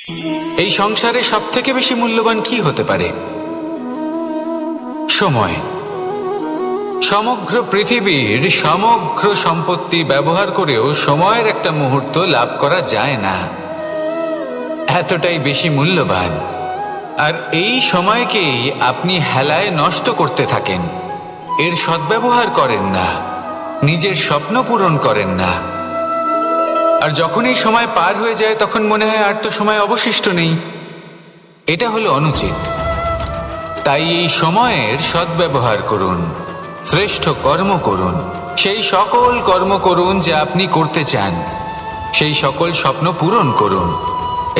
এই সংসারে সবথেকে বেশি মূল্যবান কি হতে পারে? সময়। সমগ্র পৃথিবীর সমগ্র সম্পত্তি ব্যবহার করেও সময়ের একটা মুহূর্ত লাভ করা যায় না, এতটাই বেশি মূল্যবান। আর এই সময়কেই আপনি হেলায় নষ্ট করতে থাকেন, এর সদ্ব্যবহার করেন না, নিজের স্বপ্ন পূরণ করেন না। আর যখন এই সময় পার হয়ে যায় তখন মনে হয় আর তো সময় অবশিষ্ট নেই। এটা হলো অনুচিত। তাই এই সময়ের সদ্ব্যবহার করুন, শ্রেষ্ঠ কর্ম করুন, সেই সকল কর্ম করুন যা আপনি করতে চান, সেই সকল স্বপ্ন পূরণ করুন।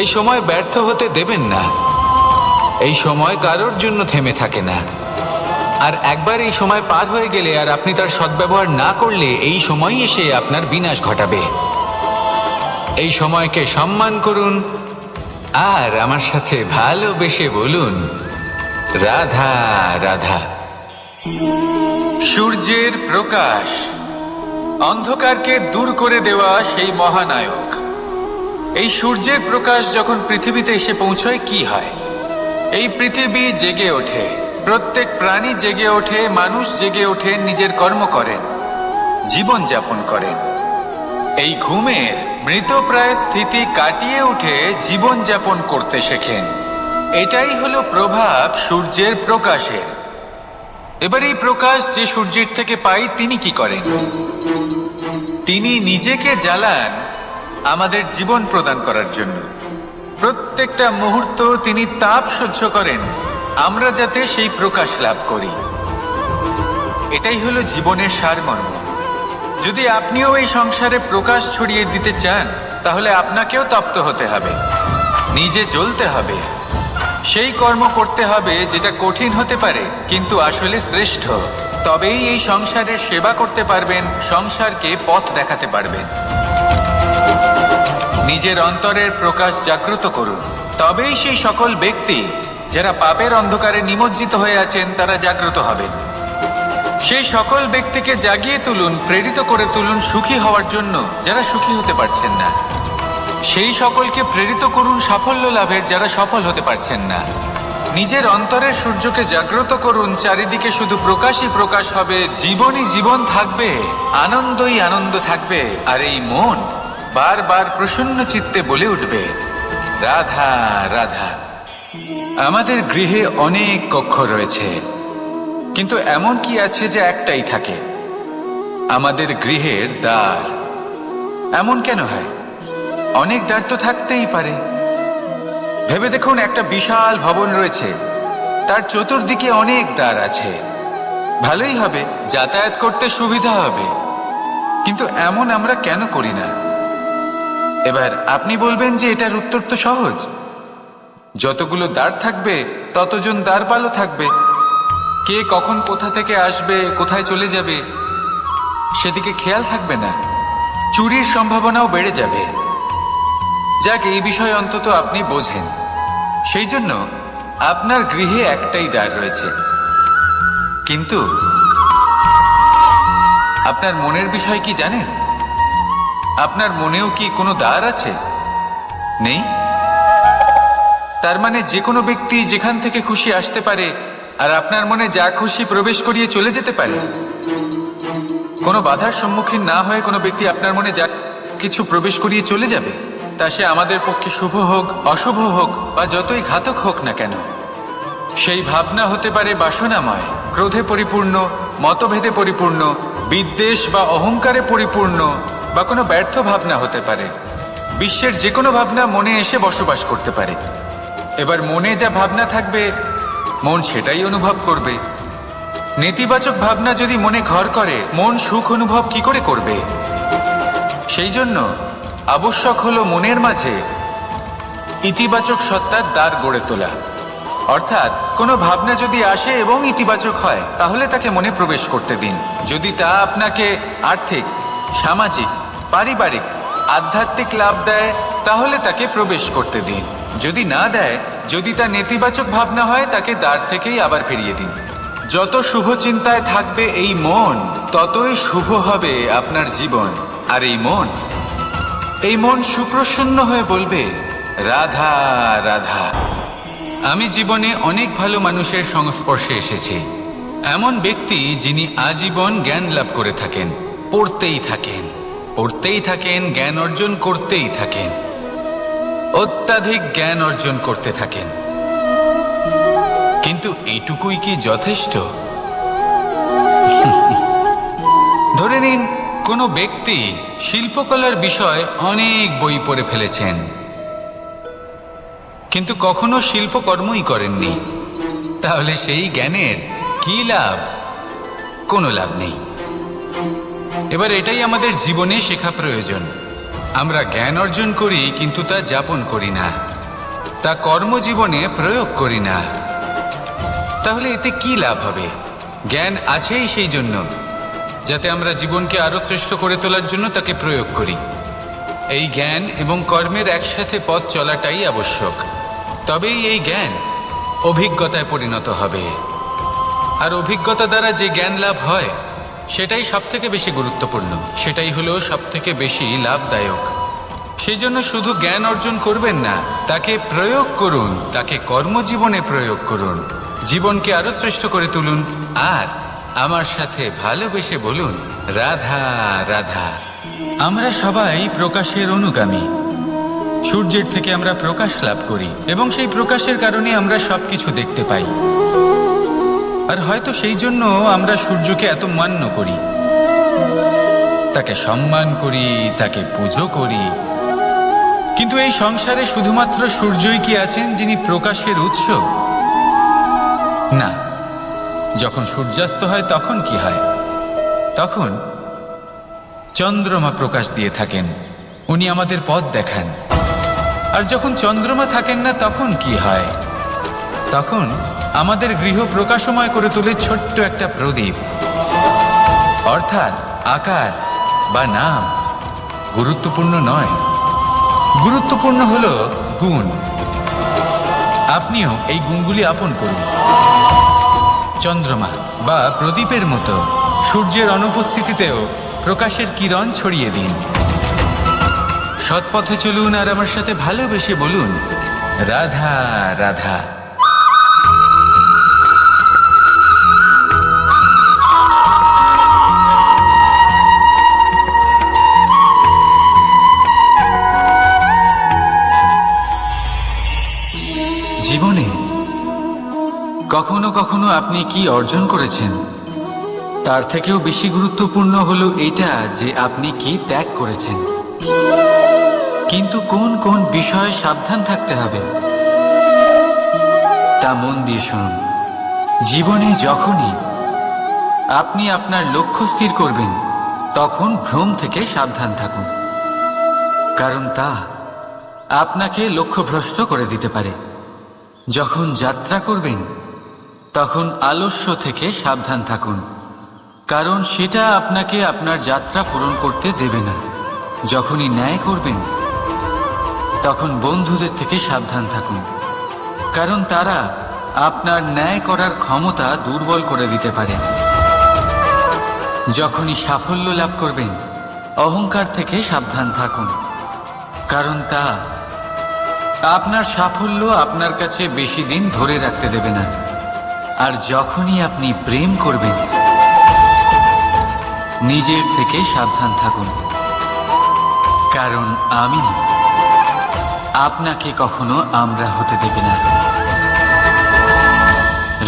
এই সময় ব্যর্থ হতে দেবেন না। এই সময় কারোর জন্য থেমে থাকে না। আর একবার এই সময় পার হয়ে গেলে আর আপনি তার সদ্ব্যবহার না করলে এই সময়ই এসে আপনার বিনাশ ঘটাবে। এই সময়কে সম্মান করুন আর আমার সাথে ভালোবেসে বলুন, রাধা রাধা। সূর্যের প্রকাশ, অন্ধকারকে দূর করে দেওয়া সেই মহানায়ক। এই সূর্যের প্রকাশ যখন পৃথিবীতে এসে পৌঁছয় কি হয়? এই পৃথিবী জেগে ওঠে, প্রত্যেক প্রাণী জেগে ওঠে, মানুষ জেগে ওঠে, নিজের কর্ম করেন, জীবন যাপন করেন। এই ঘুমের মৃতপ্রায় স্থিতি কাটিয়ে উঠে জীবন যাপন করতে শেখেন। এটাই হলো প্রভাব সূর্যের প্রকাশের। এবার এই প্রকাশ যে সূর্যের থেকে পাই তিনি কি করেন? তিনি নিজেকে জ্বালান আমাদের জীবন প্রদান করার জন্য। প্রত্যেকটা মুহূর্ত তিনি তাপ সহ্য করেন আমরা যাতে সেই প্রকাশ লাভ করি। এটাই হলো জীবনের সারমর্ম। যদি আপনিও এই সংসারে প্রকাশ ছড়িয়ে দিতে চান তাহলে আপনাকেও তপ্ত হতে হবে, নিজে জ্বলতে হবে, সেই কর্ম করতে হবে যেটা কঠিন হতে পারে কিন্তু আসলে শ্রেষ্ঠ। তবেই এই সংসারের সেবা করতে পারবেন, সংসারকে পথ দেখাতে পারবেন। নিজের অন্তরের প্রকাশ জাগ্রত করুন, তবেই সেই সকল ব্যক্তি যারা পাপের অন্ধকারে নিমজ্জিত হয়ে আছেন তারা জাগ্রত হবেন। সেই সকল ব্যক্তিকে জাগিয়ে তুলুন, প্রেরিত করে তুলুন সুখী হওয়ার জন্য যারা সুখী হতে পারছেন না। সেই সকলকে প্রেরিত করুন সাফল্য লাভের যারা সফল হতে পারছেন না। নিজের অন্তরের সূর্যকে জাগ্রত করুন, চারিদিকে শুধু প্রকাশই প্রকাশ হবে, জীবনই জীবন থাকবে, আনন্দই আনন্দ থাকবে। আর এই মন বারবার প্রসন্ন চিত্তে বলে উঠবে, রাধা রাধা। আমাদের গৃহে অনেক কক্ষ রয়েছে, কিন্তু এমন কি আছে যে একটাই থাকে? আমাদের গৃহের দ্বার। এমন কেন হয়? অনেক দ্বার তো থাকতেই পারে। ভেবে দেখুন, একটা বিশাল ভবন রয়েছে, তার চতুর্দিকে অনেক দ্বার আছে। ভালোই হবে, যাতায়াত করতে সুবিধা হবে, কিন্তু এমন আমরা কেন করি না? এবার আপনি বলবেন যে এটার উত্তর তো সহজ। যতগুলো দ্বার থাকবে ততজন দ্বারপালও থাকবে। কে কখন কোথা থেকে আসবে, কোথায় চলে যাবে সেদিকে খেয়াল থাকবে না, চুরির সম্ভাবনাও বেড়ে যাবে। যাক, এই বিষয় অন্তত আপনি বোঝেন। সেই জন্য আপনার গৃহে একটাই দ্বার রয়েছে। কিন্তু আপনার মনের বিষয় কি জানেন? আপনার মনেও কি কোনো দ্বার আছে? নেই? তার মানে যে কোনো ব্যক্তি যেখান থেকে খুশি আসতে পারে আর আপনার মনে যা খুশি প্রবেশ করিয়ে চলে যেতে পারে। কোনো বাধার সম্মুখীন না হয়ে কোনো ব্যক্তি আপনার মনে যা কিছু প্রবেশ করিয়ে চলে যাবে, তা সে আমাদের পক্ষে শুভ হোক, অশুভ হোক বা যতই ঘাতক হোক না কেন। সেই ভাবনা হতে পারে বাসনাময়, ক্রোধে পরিপূর্ণ, মতভেদে পরিপূর্ণ, বিদ্বেষ বা অহংকারে পরিপূর্ণ, বা কোনো ব্যর্থ ভাবনা হতে পারে। বিশ্বের যে কোনো ভাবনা মনে এসে বসবাস করতে পারে। এবার মনে যা ভাবনা থাকবে মন সেটাই অনুভব করবে। নেতিবাচক ভাবনা যদি মনে ঘর করে মন সুখ অনুভব কি করে করবে? সেই জন্য আবশ্যক হলো মনের মাঝে ইতিবাচক সত্তার দ্বার গড়ে তোলা। অর্থাৎ কোনো ভাবনা যদি আসে এবং ইতিবাচক হয় তাহলে তাকে মনে প্রবেশ করতে দিন। যদি তা আপনাকে আর্থিক, সামাজিক, পারিবারিক, আধ্যাত্মিক লাভ দেয় তাহলে তাকে প্রবেশ করতে দিন। যদি না দেয়, যদি তা নেতিবাচক ভাবনা হয় তাকে দ্বার থেকেই আবার ফিরিয়ে দিন। যত শুভ চিন্তায় থাকবে এই মন, ততই শুভ হবে আপনার জীবন। আর এই মন সুপ্রসন্ন হয়ে বলবে, রাধা রাধা। আমি জীবনে অনেক ভালো মানুষের সংস্পর্শে এসেছি, এমন ব্যক্তি যিনি আজীবন জ্ঞান লাভ করে থাকেন, পড়তেই থাকেন, পড়তেই থাকেন, জ্ঞান অর্জন করতেই থাকেন, অত্যাধিক জ্ঞান অর্জন করতে থাকেন। কিন্তু এইটুকুই কি যথেষ্ট? ধরে নিন কোনো ব্যক্তি শিল্পকলার বিষয়ে অনেক বই পড়ে ফেলেছেন, কিন্তু কখনো শিল্পকর্মই করেননি। তাহলে সেই জ্ঞানের কি লাভ? কোনো লাভ নেই। এবার এটাই আমাদের জীবনে শেখা প্রয়োজন। আমরা জ্ঞান অর্জন করি কিন্তু তা যাপন করি না, তা কর্মজীবনে প্রয়োগ করি না। তাহলে এতে কি লাভ হবে? জ্ঞান আছেই সেই জন্য যাতে আমরা জীবনকে আরো শ্রেষ্ঠ করে তোলার জন্য তাকে প্রয়োগ করি। এই জ্ঞান এবং কর্মের একসাথে পথ চলাটাই আবশ্যক। তবেই এই জ্ঞান অভিজ্ঞতায় পরিণত হবে। আর অভিজ্ঞতা দ্বারা যে জ্ঞান লাভ হয় সেটাই সবথেকে বেশি গুরুত্বপূর্ণ, সেটাই হলো সবথেকে বেশি লাভদায়ক। সেই জন্য শুধু জ্ঞান অর্জন করবেন না, তাকে প্রয়োগ করুন, তাকে কর্মজীবনে প্রয়োগ করুন, জীবনকে আরো শ্রেষ্ঠ করে তুলুন। আর আমার সাথে ভালোবেসে বলুন, রাধা রাধা। আমরা সবাই প্রকাশের অনুগামী। সূর্যের থেকে আমরা প্রকাশ লাভ করি এবং সেই প্রকাশের কারণে আমরা সবকিছু দেখতে পাই। আর হয়তো সেই জন্য আমরা সূর্যকে এত মান্য করি, তাকে সম্মান করি, তাকে পুজো করি। কিন্তু এই সংসারে শুধুমাত্র সূর্যই কি আছেন যিনি প্রকাশের উৎস? না। যখন সূর্যাস্ত হয় তখন কি হয়? তখন চন্দ্রমা প্রকাশ দিয়ে থাকেন, উনি আমাদের পথ দেখান। আর যখন চন্দ্রমা থাকেন না তখন কি হয়? তখন আমাদের গৃহ প্রকাশময় করে তোলে ছোট্ট একটা প্রদীপ। অর্থাৎ আকার বা নাম গুরুত্বপূর্ণ নয়, গুরুত্বপূর্ণ হলো গুণ। আপনিও এই গুণগুলি আপন করুন। চন্দ্রমা বা প্রদীপের মতো সূর্যের অনুপস্থিতিতেও প্রকাশের কিরণ ছড়িয়ে দিন। সৎপথে চলুন আর আমার সাথে ভালোবেসে বলুন, রাধা রাধা। জীবনে কখনো কখনো আপনি কি অর্জন করেছেন তার থেকেও বেশি গুরুত্বপূর্ণ হলো এটা যে আপনি কি ত্যাগ করেছেন। কিন্তু কোন কোন বিষয়ে সাবধান থাকতে হবে তা মন দিয়ে শুনুন। জীবনে যখনই আপনি আপনার লক্ষ্য স্থির করবেন তখন ভ্রম থেকে সাবধান থাকুন, কারণ তা আপনাকে লক্ষ্যভ্রষ্ট করে দিতে পারে। যখন যাত্রা করবেন তখন আলস্য থেকে সাবধান থাকুন, কারণ সেটা আপনাকে আপনার যাত্রা পূরণ করতে দেবে না। যখনই ন্যায় করবেন তখন বন্ধুদের থেকে সাবধান থাকুন, কারণ তারা আপনার ন্যায় করার ক্ষমতা দুর্বল করে দিতে পারে। যখনই সাফল্য লাভ করবেন অহংকার থেকে সাবধান থাকুন, কারণ তা আপনার সাফল্য আপনার কাছে বেশি দিন ধরে রাখতে দেবে না। আর যখনই আপনি প্রেম করবেন নিজের থেকে সাবধান থাকুন, কারণ আমি আপনাকে কখনো আমরা হতে দেবে না।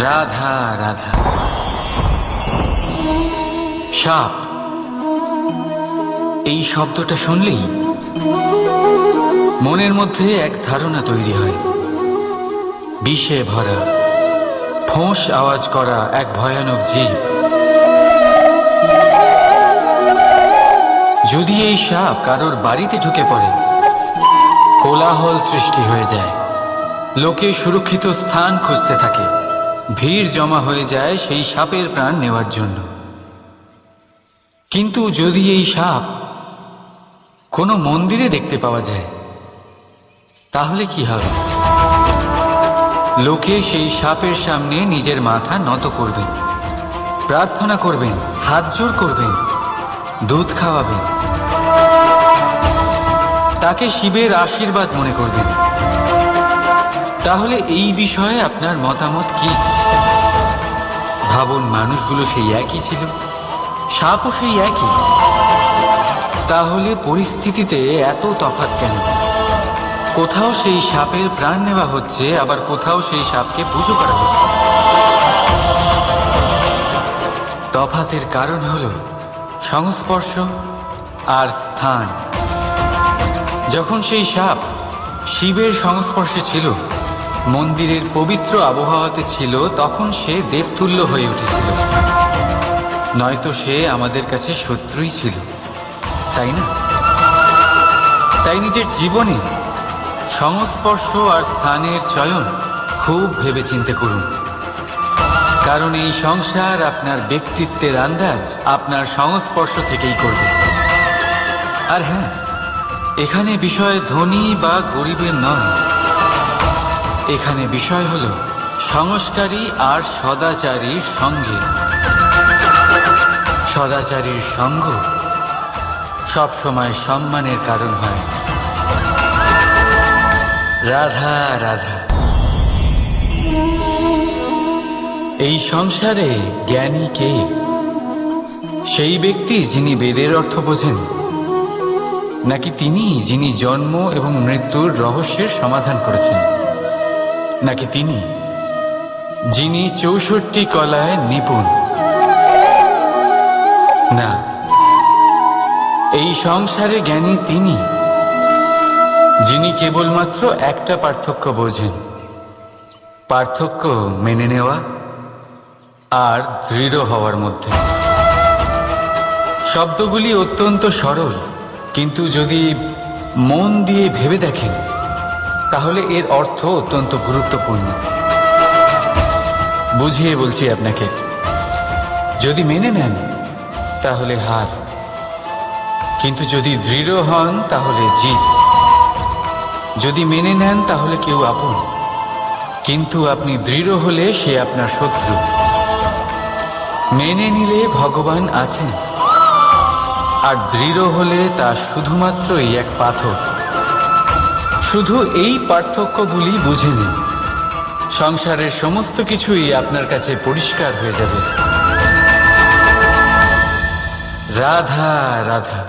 রাধা রাধা। সাপ, এই শব্দটা শুনলেই মনের মধ্যে এক ধারণা তৈরি হয়, বিষে ভরা, ফোঁস আওয়াজ করা এক ভয়ানক জীব। যদি এই সাপ কারোর বাড়িতে ঢুকে পড়ে কোলাহল সৃষ্টি হয়ে যায়, লোকে সুরক্ষিত স্থান খুঁজতে থাকে, ভিড় জমা হয়ে যায় সেই সাপের প্রাণ নেওয়ার জন্য। কিন্তু যদি এই সাপ কোনো মন্দিরে দেখতে পাওয়া যায় তাহলে কি হবে? লোকে সেই সাপের সামনে নিজের মাথা নত করবেন, প্রার্থনা করবেন, হাত জোড় করবেন, দুধ খাওয়াবেন, তাকে শিবের আশীর্বাদ মনে করবেন। তাহলে এই বিষয়ে আপনার মতামত কি? ভাবুন, মানুষগুলো সেই একই ছিল, সাপও সেই একই, তাহলে পরিস্থিতিতে এত তফাৎ কেন? কোথাও সেই সাপের প্রাণ নেওয়া হচ্ছে, আবার কোথাও সেই সাপকে পুজো করা হচ্ছে। তফাতের কারণ হলো সংস্পর্শ আর স্থান। যখন সেই সাপ শিবের সংস্পর্শে ছিল, মন্দিরের পবিত্র আবহাওয়াতে ছিল, তখন সে দেবতুল্য হয়ে উঠেছিল, নয়তো সে আমাদের কাছে শত্রুই ছিল, তাই না? তাই নিজের জীবনে সংস্পর্শ আর স্থানের চয়ন খুব ভেবেচিন্তে করুন, কারণ এই সংসার আপনার ব্যক্তিত্বের আন্দাজ আপনার সংস্পর্শ থেকেই করবে। আর হ্যাঁ, এখানে বিষয় ধনী বা গরিবের নয়, এখানে বিষয় হল সংস্কারী আর সদাচারীর সঙ্গে। সদাচারীর সঙ্গ সবসময় সম্মানের কারণ হয়। রাধা রাধা। এই সংসারে জ্ঞানী কে? সেই ব্যক্তি যিনি বেদের অর্থ বোঝেন, নাকি তিনি যিনি জন্ম এবং মৃত্যুর রহস্যের সমাধান করেছেন, নাকি তিনি যিনি 64 কলায় নিপুণ? না, এই সংসারে জ্ঞানী তিনি যিনি কেবলমাত্র একটা পার্থক্য বোঝেন, পার্থক্য মেনে নেওয়া আর দৃঢ় হওয়ার মধ্যে। শব্দগুলি অত্যন্ত সরল, কিন্তু যদি মন দিয়ে ভেবে দেখেন তাহলে এর অর্থ অত্যন্ত গুরুত্বপূর্ণ। বুঝিয়ে বলছি আপনাকে, যদি মেনে নেন তাহলে হার, কিন্তু যদি দৃঢ় হন তাহলে জিত। যদি মেনে নেন তাহলে কেউ আপন, কিন্তু আপনি দৃঢ় হলে সে আপনার শত্রু। মেনে নিলে ভগবান আছেন, আর দৃঢ় হলে তা শুধুমাত্রই এক পাথর। শুধু এই পার্থক্যগুলি বুঝে নিন, সংসারের সমস্ত কিছুই আপনার কাছে পরিষ্কার হয়ে যাবে। রাধা রাধা।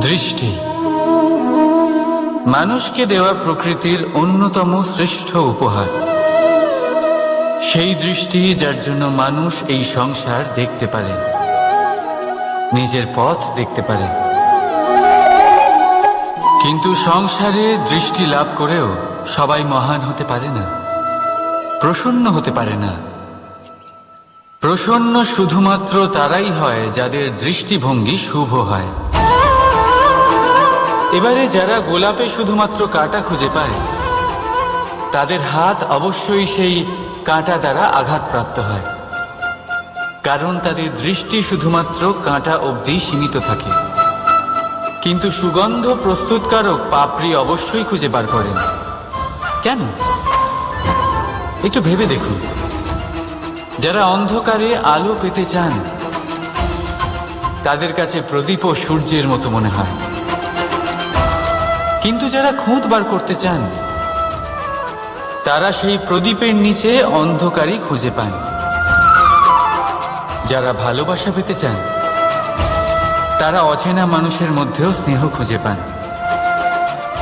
দৃষ্টি মানুষকে দেওয়া প্রকৃতির অন্যতম শ্রেষ্ঠ উপহার। সেই দৃষ্টি যার জন্য মানুষ এই সংসার দেখতে পারে, নিজের পথ দেখতে পারে। কিন্তু সংসারে দৃষ্টি লাভ করেও সবাই মহান হতে পারে না, প্রসন্ন হতে পারে না। প্রসন্ন শুধুমাত্র তারাই হয় যাদের দৃষ্টিভঙ্গি শুভ হয়। এবারে যারা গোলাপে শুধুমাত্র কাঁটা খুঁজে পায়, তাদের হাত অবশ্যই সেই কাঁটা দ্বারা আঘাতপ্রাপ্ত হয়, কারণ তাদের দৃষ্টি শুধুমাত্র কাঁটা অবধি সীমিত থাকে। কিন্তু সুগন্ধ প্রস্তুতকারক পাপড়ি অবশ্যই খুঁজে বার করেন। কেন? একটু ভেবে দেখুন। যারা অন্ধকারে আলো পেতে চান, তাদের কাছে প্রদীপ ও সূর্যের মতো মনে হয়, কিন্তু যারা খুঁত বার করতে চান, তারা সেই প্রদীপের নিচে অন্ধকারই খুঁজে পান। যারা ভালোবাসা পেতে চান, তারা অচেনা মানুষের মধ্যেও স্নেহ খুঁজে পান,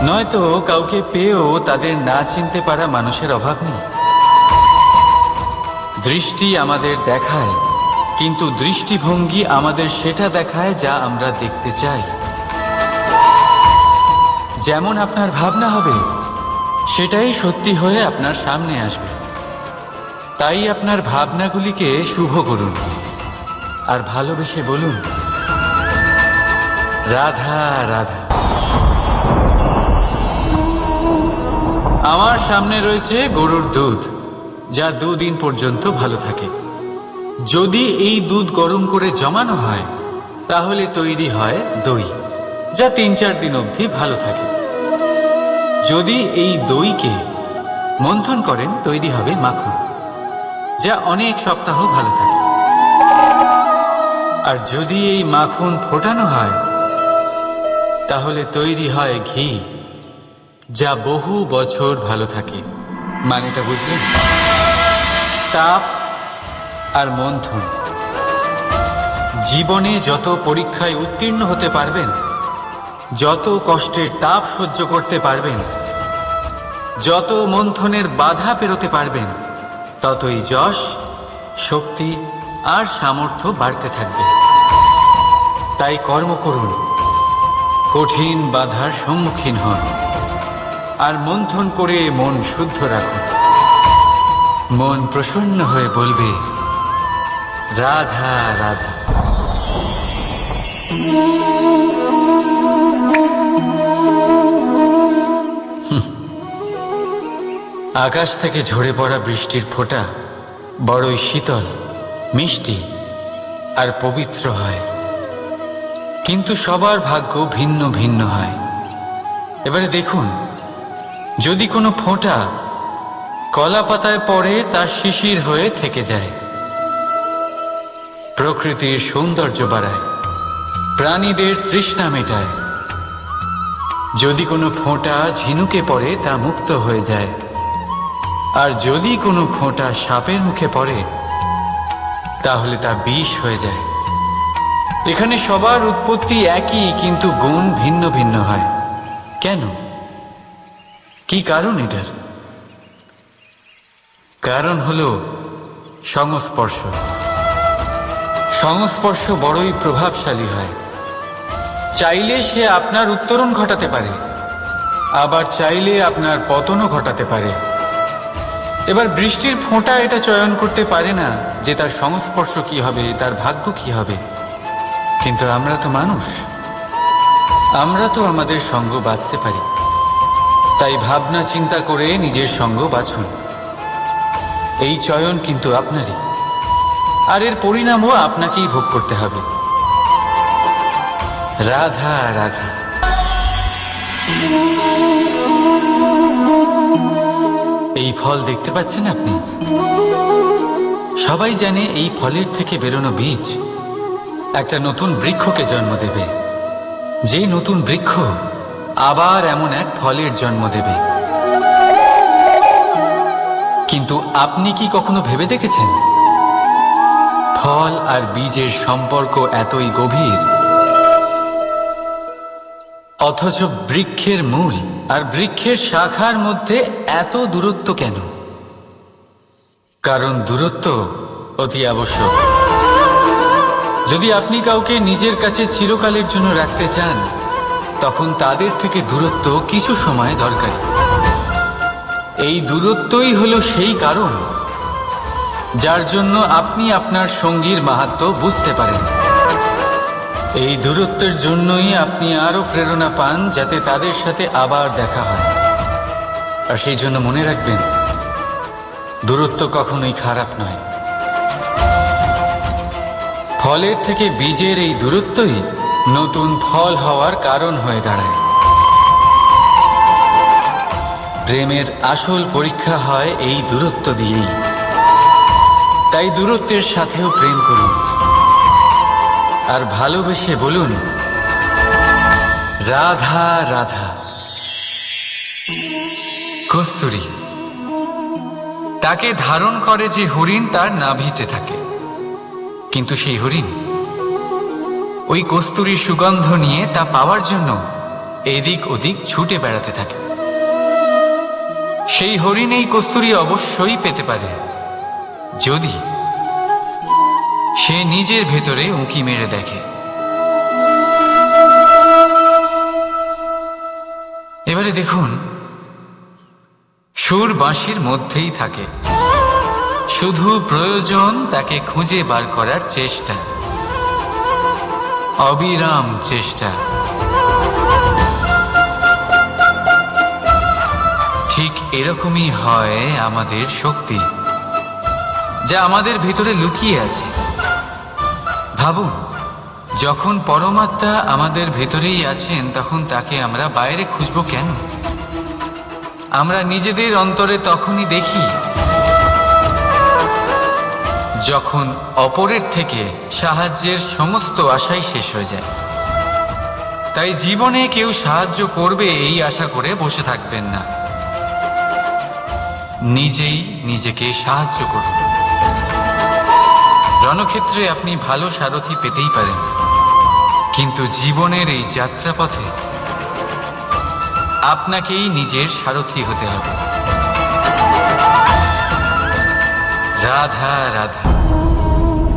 নয়তো কাউকে পেয়েও তাদের না চিনতে পারা মানুষের অভাব নেই। দৃষ্টি আমাদের দেখায়, কিন্তু দৃষ্টিভঙ্গি আমাদের সেটা দেখায় যা আমরা দেখতে চাই। যেমন আপনার ভাবনা হবে, সেটাই সত্যি হয়ে আপনার সামনে আসবে। তাই আপনার ভাবনাগুলিকে শুভ করুন আর ভালোবেসে বলুন, রাধা রাধা। আমার সামনে রয়েছে গরুর দুধ, যা 2 দিন পর্যন্ত ভালো থাকে। যদি এই দুধ গরম করে জমানো হয়, তাহলে তৈরি হয় দই, যা 3-4 দিন অবধি ভালো থাকে। যদি এই দইকে মন্থন করেন, তৈরি হবে মাখন, যা অনেক সপ্তাহ ভালো থাকে। আর যদি এই মাখন ফোটানো হয়, তাহলে তৈরি হয় ঘি, যা বহু বছর ভালো থাকে। মানেটা বুঝলেন? তাপ আর মন্থন। জীবনে যত পরীক্ষায় উত্তীর্ণ হতে পারবেন, যত কষ্টের তাপ সহ্য করতে পারবেন, যত মন্থনের বাধা পেরোতে পারবেন, ততই যশ, শক্তি আর সামর্থ্য বাড়তে থাকবে। তাই কর্ম করুন, কঠিন বাধার সম্মুখীন হন, আর মন্থন করে মন শুদ্ধ রাখুন। মন প্রসন্ন হয়ে বলবে, রাধা রাধা। আকাশ থেকে ঝরে পড়া বৃষ্টির ফোঁটা বড়ই শীতল, মিষ্টি আর পবিত্র হয়, কিন্তু সবার ভাগ্য ভিন্ন ভিন্ন হয়। এবারে দেখুন, যদি কোনো ফোঁটা কলা পাতায় পড়ে তা শিশির হয়ে থেকে যায়, প্রকৃতির সৌন্দর্য বাড়ায়, প্রাণীদের তৃষ্ণা মেটায়। যদি কোনো ফোঁটা ঝিনুকে পড়ে তা মুক্ত হয়ে যায়, আর যদি কোনো ফোঁটা সাপের মুখে পড়ে তাহলে তা বিষ হয়ে যায়। এখানে সবার উৎপত্তি একই, কিন্তু গুণ ভিন্ন ভিন্ন হয়। কেন? কি কারণ এটার? কারণ হলো সংস্পর্শ। সংস্পর্শ বড়ই প্রভাবশালী হয়। চাইলে সে আপনার উত্তরণ ঘটাতে পারে, আবার চাইলে আপনার পতনও ঘটাতে পারে। এবার বৃষ্টির ফোঁটা এটা চয়ন করতে পারে না যে তার সংস্পর্শ কি হবে, তার ভাগ্য কি হবে। কিন্তু আমরা তো মানুষ, আমরা তো আমাদের সঙ্গ বাঁচতে পারি। তাই ভাবনা চিন্তা করে নিজের সঙ্গ বাছুন। এই চয়ন কিন্তু আপনারই, আর এর পরিণামও আপনাকেই ভোগ করতে হবে। রাধা রাধা। এই ফল দেখতে পাচ্ছেন আপনি? সবাই জানে এই ফলের থেকে বেরোনো বীজ একটা নতুন বৃক্ষকে জন্ম দেবে, যে নতুন বৃক্ষ আবার এমন এক ফলের জন্ম দেবে। কিন্তু আপনি কি কখনো ভেবে দেখেছেন ফল আর বীজের সম্পর্ক এতই গভীর, অথচ বৃক্ষের মূল আর বৃক্ষের শাখার মধ্যে এত দূরত্ব কেন? কারণ দূরত্ব অতি আবশ্যক। যদি আপনি কাউকে নিজের কাছে চিরকালের জন্য রাখতে চান, তখন তাদের থেকে দূরত্ব কিছু সময় দরকারি। এই দূরত্বই হলো সেই কারণ যার জন্য আপনি আপনার সঙ্গীর মাহাত্ম্য বুঝতে পারেন। এই দূরত্বের জন্যই আপনি আরো প্রেরণা পান যাতে তাদের সাথে আবার দেখা হয়। আর সেই জন্য মনে রাখবেন, দূরত্ব কখনোই খারাপ নয়। ফলের থেকে বীজের এই দূরত্বই নতুন ফল হওয়ার কারণ হয়ে দাঁড়ায়। প্রেমের আসল পরীক্ষা হয় এই দূরত্ব দিয়েই। তাই দূরত্বের সাথেও প্রেম করুন, আর ভালোবেসে বলুন, রাধা রাধা। কস্তুরী তাকে ধারণ করে যে হরিণ তার নাভিতে থাকে, কিন্তু সেই হরিণ ওই কস্তুরীর সুগন্ধ নিয়ে তা পাওয়ার জন্য এদিক ওদিক ছুটে বেড়াতে থাকে। সেই হরিণ এই কস্তুরী অবশ্যই পেতে পারে যদি সে নিজের ভেতরে উঁকি মেরে দেখে। এবারে দেখুন, সুর বাঁশির মধ্যেই থাকে, শুধু প্রয়োজন তাকে খুঁজে বার করার চেষ্টা, অবিরাম চেষ্টা। ঠিক এরকমই হয় আমাদের শক্তি, যা আমাদের ভিতরে লুকিয়ে আছে। ভাবুন, যখন পরমাত্মা আমাদের ভেতরেই আছেন, তখন তাকে আমরা বাইরে খুঁজব কেন? আমরা নিজেদের অন্তরে তখনই দেখি যখন অপরের থেকে সাহায্যের সমস্ত আশাই শেষ হয়ে যায়। তাই জীবনে কেউ সাহায্য করবে এই আশা করে বসে থাকবেন না, নিজেই নিজেকে সাহায্য করুন। রণক্ষেত্রে আপনি ভালো সারথি পেতেই পারেন, কিন্তু জীবনের এই যাত্রাপথে আপনাকেই নিজের সারথি হতে হবে। রাধা রাধা।